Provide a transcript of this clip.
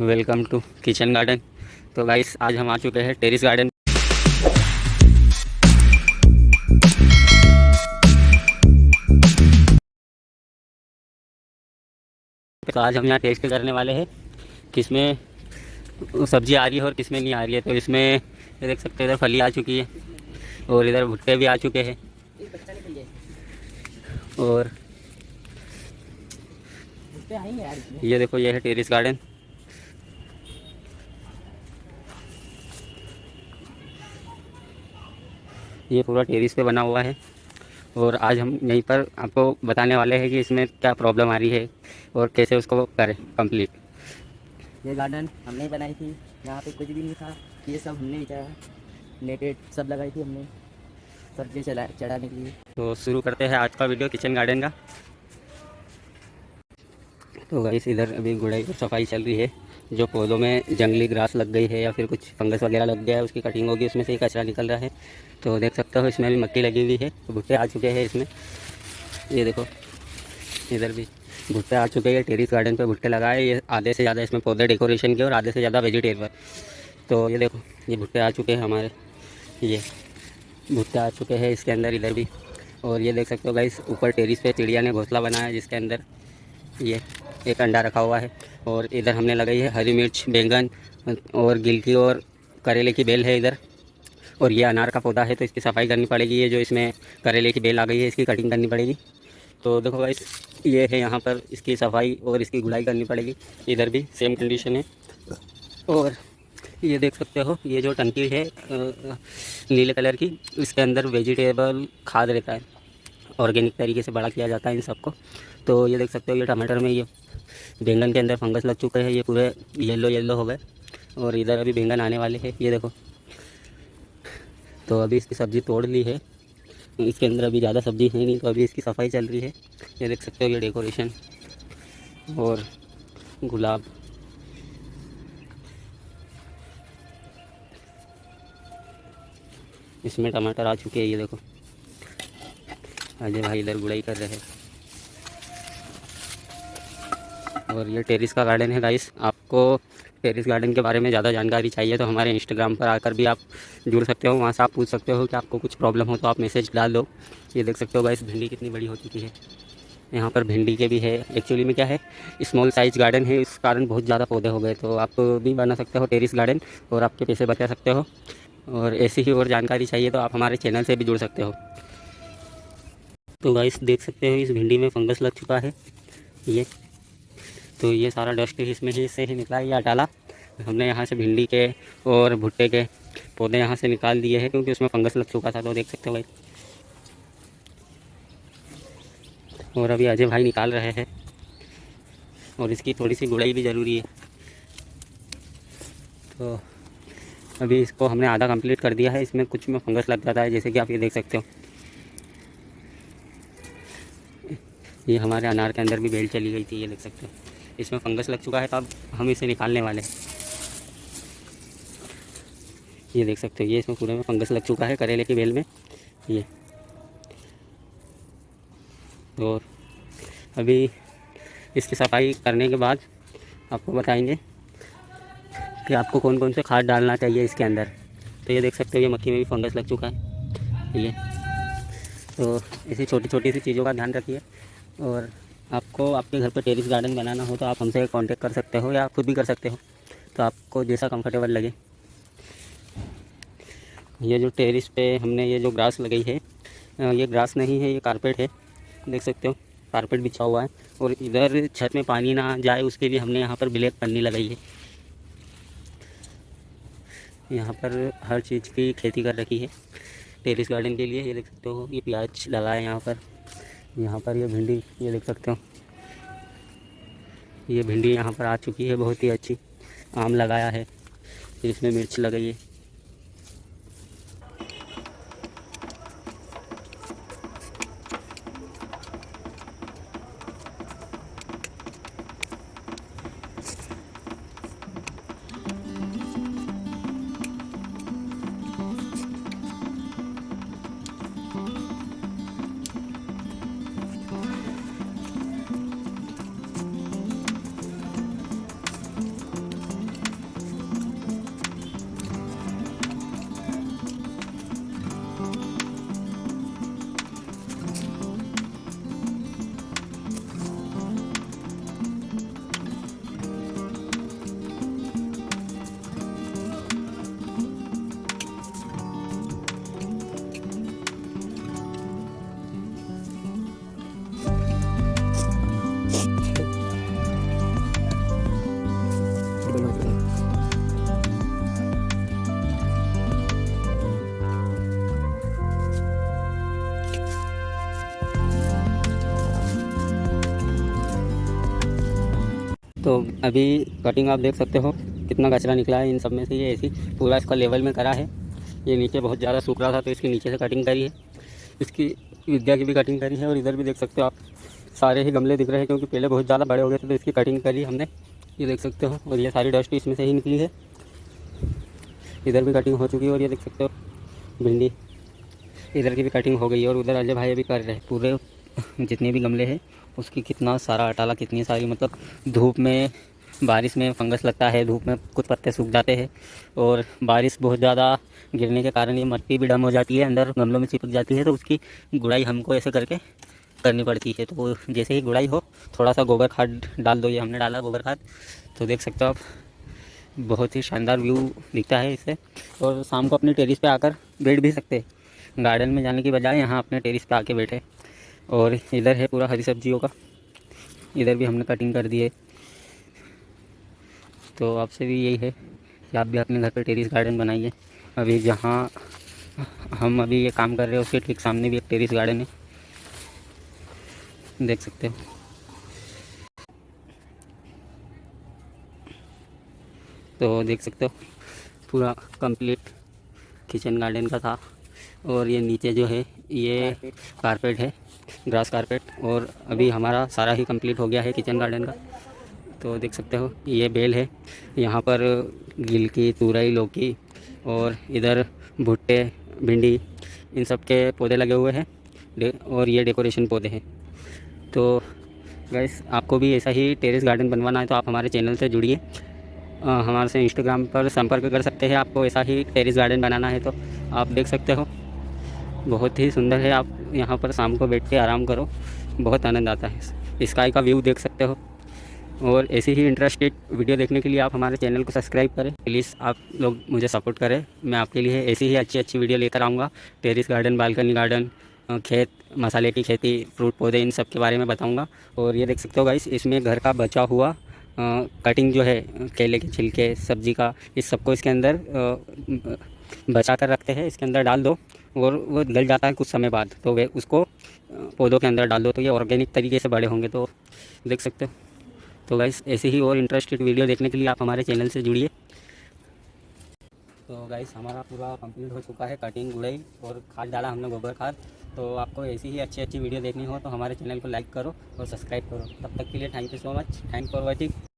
Welcome to kitchen garden. तो guys आज हम आ चुके हैं टेरिस गार्डन। तो आज हम यहाँ टेस्ट करने वाले हैं किसमें सब्जी आ रही है और किसमें नहीं आ रही है। तो इसमें ये देख सकते हैं, इधर फली आ चुकी है और इधर भुट्टे भी आ चुके हैं। और ये देखो, ये है टेरिस गार्डन। ये पूरा टेरिस पे बना हुआ है और आज हम यहीं पर आपको बताने वाले हैं कि इसमें क्या प्रॉब्लम आ रही है और कैसे उसको करें कंप्लीट। ये गार्डन हमने ही बनाई थी। यहाँ पे कुछ भी नहीं था, ये सब हमने ही चढ़ा, नेटेड सब लगाई थी हमने सब्जी चढ़ाने के लिए। तो शुरू करते हैं आज का वीडियो किचन गार्डन का। तो गाइस इधर अभी गुड़ाई और सफाई चल रही है। जो पौधों में जंगली ग्रास लग गई है या फिर कुछ फंगस वगैरह लग गया है, उसकी कटिंग होगी, उसमें से ही कचरा निकल रहा है। तो देख सकते हो इसमें भी मट्टी लगी हुई है। तो भुट्टे आ चुके हैं इसमें, ये देखो इधर भी भुट्टे आ चुके हैं। टेरिस गार्डन पे भुट्टे लगाए, ये आधे से ज़्यादा इसमें पौधे डेकोरेशन के और आधे से ज़्यादा वेजिटेबल। तो ये देखो, ये भुट्टे आ चुके हैं हमारे, ये भुट्टे आ चुके हैं इसके अंदर, इधर भी। और ये देख सकते हो गाइस, ऊपर टेरिस पे चिड़िया ने घोंसला बनाया है जिसके अंदर ये एक अंडा रखा हुआ है। और इधर हमने लगाई है हरी मिर्च, बैंगन और गिलकी और करेले की बेल है इधर। और ये अनार का पौधा है, तो इसकी सफाई करनी पड़ेगी। ये जो इसमें करेले की बेल आ गई है, इसकी कटिंग करनी पड़ेगी। तो देखो गाइस, ये है यहाँ पर, इसकी सफाई और इसकी गुड़ाई करनी पड़ेगी। इधर भी सेम कंडीशन है। और ये देख सकते हो, ये जो टंकी है नीले कलर की, इसके अंदर वेजिटेबल खाद रहता है, ऑर्गेनिक तरीके से बड़ा किया जाता है इन सबको। तो ये देख सकते हो, ये टमाटर में ये बैंगन के अंदर फंगस लग चुके हैं, ये पूरे येलो येलो हो गए। और इधर अभी बैंगन आने वाले हैं, ये देखो। तो अभी इसकी सब्ज़ी तोड़ ली है, इसके अंदर अभी ज़्यादा सब्ज़ी है नहीं, तो अभी इसकी सफाई चल रही है। ये देख सकते हो, ये डेकोरेशन और गुलाब। इसमें टमाटर आ चुके हैं, ये देखो। अजय भाई इधर गुड़ाई कर रहे हैं। और ये टेरिस का गार्डन है गाइस। आपको टेरिस गार्डन के बारे में ज़्यादा जानकारी चाहिए तो हमारे इंस्टाग्राम पर आकर भी आप जुड़ सकते हो। वहाँ से आप पूछ सकते हो कि आपको कुछ प्रॉब्लम हो तो आप मैसेज डाल दो। ये देख सकते हो गाइस, भिंडी कितनी बड़ी हो चुकी है। यहाँ पर भिंडी के भी है। एक्चुअली में क्या है, स्मॉल साइज गार्डन है, इस कारण बहुत ज़्यादा पौधे हो गए। तो आप भी बना सकते हो टेरिस गार्डन और आपके पैसे बचा सकते हो। और ऐसी ही और जानकारी चाहिए तो आप हमारे चैनल से भी जुड़ सकते हो। तो गाइस देख सकते हो, इस भिंडी में फंगस लग चुका है ये। तो ये सारा डस्ट इसमें ही से ही निकला, ये डाला हमने यहाँ से भिंडी के और भुट्टे के पौधे यहाँ से निकाल दिए हैं, क्योंकि उसमें फंगस लग चुका था। तो देख सकते हो भाई, और अभी अजय भाई निकाल रहे हैं। और इसकी थोड़ी सी गुड़ाई भी ज़रूरी है। तो अभी इसको हमने आधा कंप्लीट कर दिया है। इसमें कुछ में फंगस लग जाता है, जैसे कि आप ये देख सकते हो। ये हमारे अनार के अंदर भी बेल चली गई थी, ये देख सकते हो। इसमें फंगस लग चुका है, तो अब हम इसे निकालने वाले हैं। ये देख सकते हो, ये इसमें पूरे में फंगस लग चुका है करेले की बेल में ये। और अभी इसकी सफाई करने के बाद आपको बताएंगे कि आपको कौन कौन से खाद डालना चाहिए इसके अंदर। तो ये देख सकते हो, ये मक्की में भी फंगस लग चुका है ये। तो ऐसी छोटी छोटी सी चीज़ों का ध्यान रखिए। और आपको आपके घर पर टेरिस गार्डन बनाना हो तो आप हमसे कांटेक्ट कर सकते हो या खुद भी कर सकते हो, तो आपको जैसा कंफर्टेबल लगे। ये जो टेरिस पे हमने ये जो ग्रास लगाई है, ये ग्रास नहीं है, ये कारपेट है। देख सकते हो, कारपेट बिछा हुआ है। और इधर छत में पानी ना जाए उसके लिए हमने यहाँ पर ब्लैक पन्नी लगाई है। यहाँ पर हर चीज़ की खेती कर रखी है टेरिस गार्डन के लिए। ये देख सकते हो, ये प्याज लगा है यहाँ पर। यहाँ पर ये भिंडी, ये देख सकते हो, ये भिंडी यहाँ पर आ चुकी है बहुत ही अच्छी। आम लगाया है, इसमें मिर्च लगाई है। तो अभी कटिंग आप देख सकते हो कितना कचरा निकला है इन सब में से। ये ऐसी पूरा इसका लेवल में करा है। ये नीचे बहुत ज़्यादा सूख रहा था तो इसके नीचे से कटिंग करी है। इसकी विद्या की भी कटिंग करी है। और इधर भी देख सकते हो आप, सारे ही गमले दिख रहे हैं क्योंकि पहले बहुत ज़्यादा बड़े हो गए थे तो इसकी कटिंग करी हमने, ये देख सकते हो। और ये सारी डस्ट इसमें से ही निकली है। इधर भी कटिंग हो चुकी है और ये देख सकते हो भिंडी, इधर की भी कटिंग हो गई है। और उधर अजय भाई अभी कर रहे हैं पूरे जितने भी गमले हैं उसकी कितना सारा अटाला, कितनी सारी, मतलब धूप में बारिश में फंगस लगता है, धूप में कुछ पत्ते सूख जाते हैं और बारिश बहुत ज़्यादा गिरने के कारण ये मिट्टी भी डम हो जाती है, अंदर गमलों में चिपक जाती है। तो उसकी गुड़ाई हमको ऐसे करके करनी पड़ती है। तो जैसे ही गुड़ाई हो थोड़ा सा गोबर खाद डाल दो। ये हमने डाला गोबर खाद। तो देख सकते हो आप, बहुत ही शानदार व्यू दिखता है इससे। और शाम को अपनी टेरिस पे आकर बैठ भी सकते हैं, गार्डन में जाने की बजाय यहाँ अपने टेरिस पे आके बैठे। और इधर है पूरा हरी सब्जियों का, इधर भी हमने कटिंग कर दी है। तो आपसे भी यही है कि आप भी अपने घर पे टेरिस गार्डन बनाइए। अभी जहाँ हम अभी ये काम कर रहे हैं उसके ठीक सामने भी एक टेरिस गार्डन है, देख सकते हो। तो देख सकते हो पूरा कंप्लीट किचन गार्डन का था। और ये नीचे जो है ये कारपेट है, ग्रास कारपेट। और अभी हमारा सारा ही कंप्लीट हो गया है किचन गार्डन का। तो देख सकते हो ये बेल है, यहाँ पर गिलकी, तुरई, लौकी और इधर भुट्टे, भिंडी, इन सब के पौधे लगे हुए हैं। और ये डेकोरेशन पौधे हैं। तो गाइस आपको भी ऐसा ही टेरेस गार्डन बनवाना है तो आप हमारे चैनल से जुड़िए। हमारे से इंस्टाग्राम पर संपर्क कर सकते हैं। आपको ऐसा ही टेरेस गार्डन बनाना है तो आप देख सकते हो, बहुत ही सुंदर है। आप यहाँ पर शाम को बैठ के आराम करो, बहुत आनंद आता है। स्काई का व्यू देख सकते हो। और ऐसी ही इंटरेस्टेड वीडियो देखने के लिए आप हमारे चैनल को सब्सक्राइब करें प्लीज़। आप लोग मुझे सपोर्ट करें, मैं आपके लिए ऐसी ही अच्छी अच्छी वीडियो लेकर आऊँगा। टेरेस गार्डन, बालकनी गार्डन, खेत, मसाले की खेती, फ्रूट पौधे, इन सब के बारे में बताऊँगा। और ये देख सकते हो गाइस, इसमें घर का बचा हुआ कटिंग जो है, केले के छिलके, सब्जी का, इस सबको इसके अंदर बचा कर रखते हैं। इसके अंदर डाल दो और वो गल जाता है कुछ समय बाद, तो वे उसको पौधों के अंदर डाल दो तो ये ऑर्गेनिक तरीके से बड़े होंगे। तो देख सकते हो। तो गाइस ऐसे ही और इंटरेस्टेड वीडियो देखने के लिए आप हमारे चैनल से जुड़िए। तो गाइस हमारा पूरा कंप्लीट हो चुका है, कटिंग, गुड़ाई और खाद डाला हमने, गोबर खाद। तो आपको ऐसी ही अच्छी अच्छी वीडियो देखनी हो तो हमारे चैनल को लाइक करो और सब्सक्राइब करो। तब तक के लिए thank you so much, thank for watching.